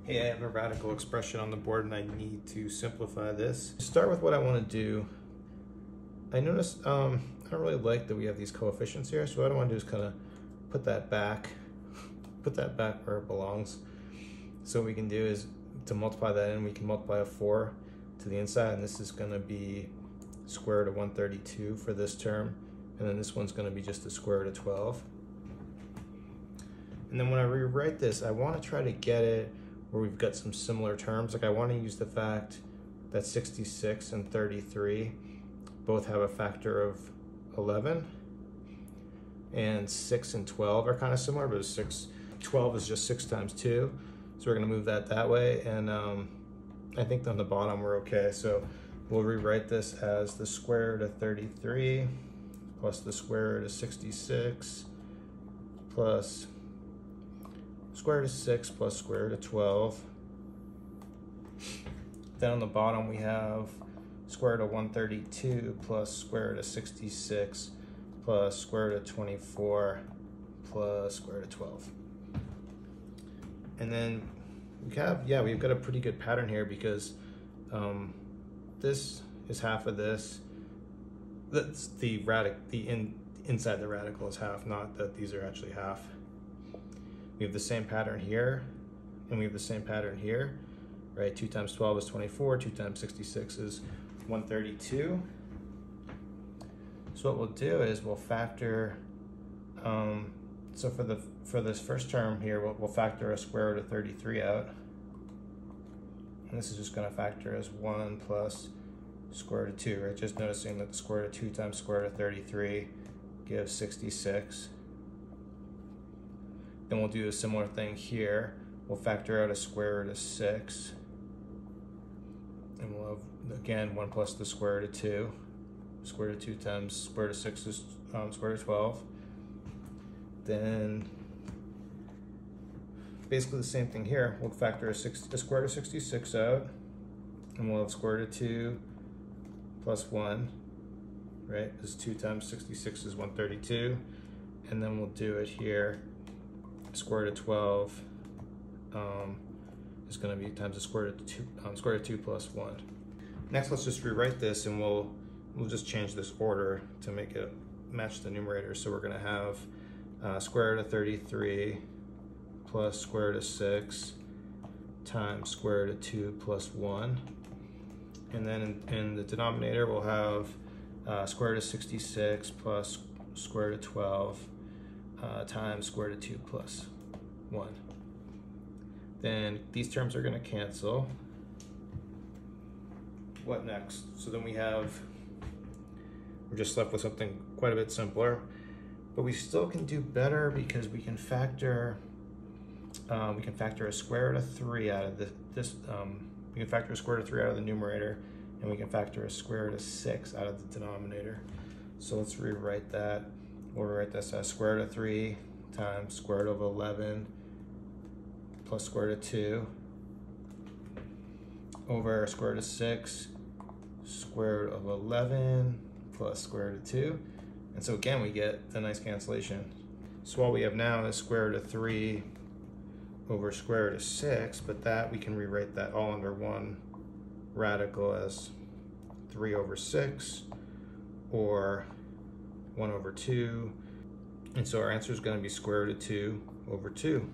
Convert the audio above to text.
Hey, I have a radical expression on the board and I need to simplify this. To start with what I want to do, I notice I don't really like that we have these coefficients here, so what I want to do is kind of put that back where it belongs. So what we can do is to multiply that in, we can multiply a 4 to the inside, and this is going to be square root of 132 for this term, and then this one's going to be just the square root of 12. And then when I rewrite this, I want to try to get it where we've got some similar terms. Like I want to use the fact that 66 and 33 both have a factor of 11, and 6 and 12 are kind of similar, but 12 is just 6 times 2. So we're going to move that way, and I think on the bottom we're okay. So we'll rewrite this as the square root of 33 plus the square root of 66 plus square root of 6 plus square root of 12. Then on the bottom we have square root of 132 plus square root of 66 plus square root of 24 plus square root of 12. And then we've got a pretty good pattern here because this is half of this. That's inside the radical is half, not that these are actually half. We have the same pattern here, and we have the same pattern here, right? 2 times 12 is 24, 2 times 66 is 132. So what we'll do is we'll factor, so for this first term here, we'll factor a square root of 33 out. And this is just going to factor as 1 plus square root of 2, right? Just noticing that the square root of 2 times square root of 33 gives 66. Then we'll do a similar thing here. We'll factor out a square root of 6. And we'll have, again, 1 plus the square root of 2. Square root of 2 times square root of 6 is square root of 12. Then basically the same thing here. We'll factor a square root of 66 out, and we'll have square root of 2 plus 1, right? This 2 times 66 is 132. And then we'll do it here. Square root of 12 is going to be times the square root of 2 plus 1. Next, let's just rewrite this, and we'll just change this order to make it match the numerator. So we're going to have square root of 33 plus square root of 6 times square root of 2 plus 1. And then in the denominator, we'll have square root of 66 plus square root of 12 times square root of 2 plus 1. Then these terms are going to cancel. What next? So then we're just left with something quite a bit simpler, but we still can do better because we can factor a square root of 3 out of we can factor a square root of 3 out of the numerator, and we can factor a square root of 6 out of the denominator. So let's rewrite that. We'll rewrite this as square root of 3 times square root of 11 plus square root of 2 over square root of 6 square root of 11 plus square root of 2. And so again, we get the nice cancellation. So all we have now is square root of 3 over square root of 6, but that we can rewrite that all under one radical as 3 over 6 or 1 over 2. And so our answer is going to be square root of 2 over 2.